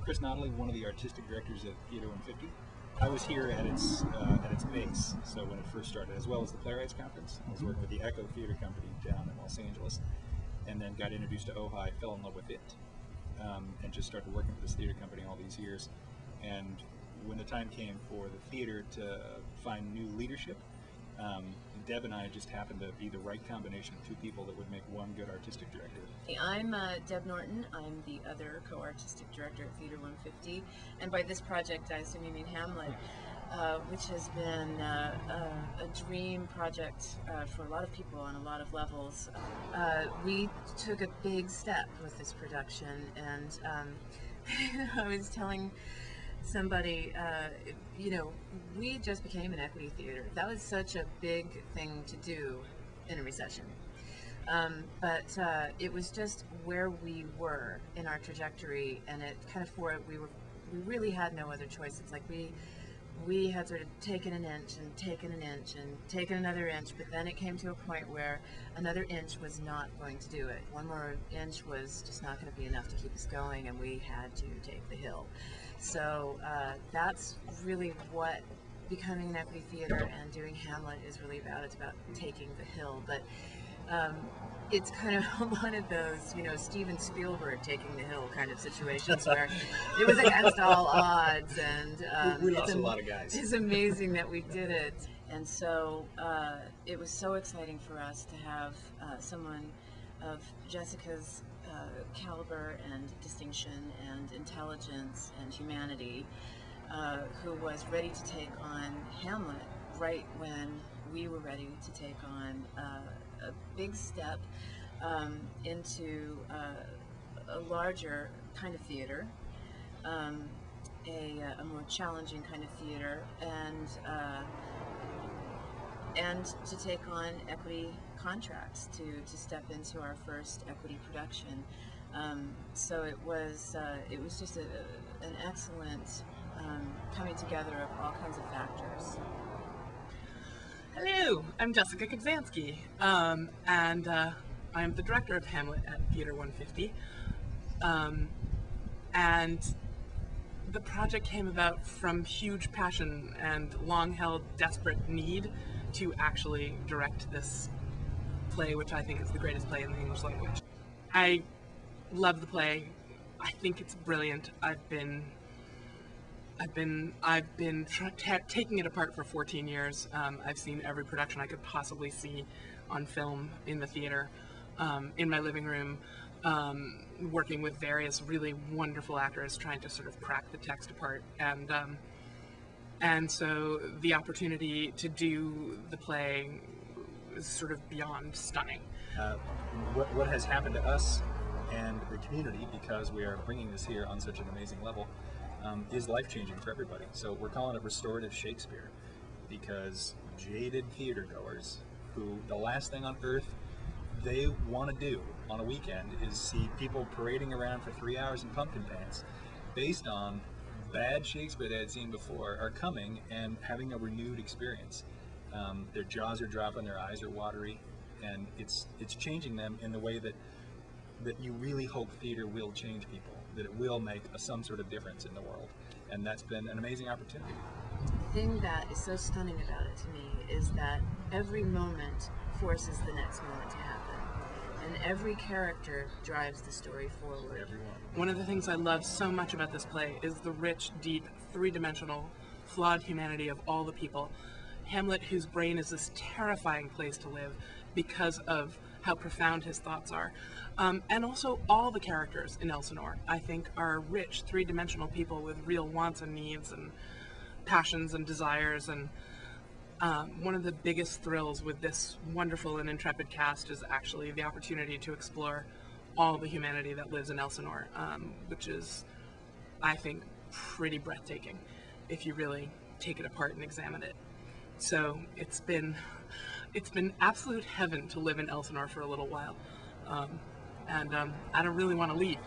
Chris Notley, one of the artistic directors at Theater 150. I was here at its base, so when it first started, as well as the Playwrights Conference. I was working with the Echo Theater Company down in Los Angeles, and then got introduced to Ojai, fell in love with it, and just started working for this theater company all these years. And when the time came for the theater to find new leadership, Deb and I just happened to be the right combination of two people that would make one good artistic director. I'm Deb Norton. I'm the other co-artistic director at Theater 150, and by this project I assume you mean Hamlet, which has been a dream project for a lot of people on a lot of levels. We took a big step with this production, and I was telling somebody, you know, we just became an equity theater. That was such a big thing to do in a recession. But it was just where we were in our trajectory, and it kind of we really had no other choice. It's like we had sort of taken an inch and taken an inch and taken another inch, but then it came to a point where another inch was not going to do it. One more inch was just not going to be enough to keep us going, and we had to take the hill. So that's really what becoming an equity theater and doing Hamlet is really about. It's about taking the hill, but it's kind of one of those, you know, Steven Spielberg taking the hill kind of situations where it was against all odds, and we lost a lot of guys. It's amazing that we did it, and so it was so exciting for us to have someone of Jessica's caliber and distinction and intelligence and humanity, who was ready to take on Hamlet right when we were ready to take on a big step into a larger kind of theater, a more challenging kind of theater, and to take on equity contracts, to step into our first equity production. So it was just an excellent coming together of all kinds of factors. Hello, I'm Jessica Kobzanski, and I am the director of Hamlet at Theater 150. And the project came about from huge passion and long-held desperate need to actually direct this play, which I think is the greatest play in the English language. I love the play. I think it's brilliant. I've been taking it apart for 14 years. I've seen every production I could possibly see on film in the theater, in my living room, working with various really wonderful actors trying to sort of crack the text apart. And so the opportunity to do the play is sort of beyond stunning. What has happened to us and the community, because we are bringing this here on such an amazing level, is life-changing for everybody. So we're calling it restorative Shakespeare, because jaded theater goers, who the last thing on earth they want to do on a weekend is see people parading around for 3 hours in pumpkin pants based on bad Shakespeare they had seen before, are coming and having a renewed experience. Their jaws are dropping, their eyes are watery, and it's changing them in the way that you really hope theater will change people, that it will make some sort of difference in the world. And that's been an amazing opportunity. The thing that is so stunning about it to me is that every moment forces the next moment to happen, and every character drives the story forward. Everyone. One of the things I love so much about this play is the rich, deep, three-dimensional, flawed humanity of all the people. Hamlet, whose brain is this terrifying place to live because of how profound his thoughts are. And also all the characters in Elsinore, I think, are rich, three-dimensional people with real wants and needs and passions and desires. And one of the biggest thrills with this wonderful and intrepid cast is actually the opportunity to explore all the humanity that lives in Elsinore, which is, I think, pretty breathtaking if you really take it apart and examine it. So it's been absolute heaven to live in Elsinore for a little while, and I don't really want to leave.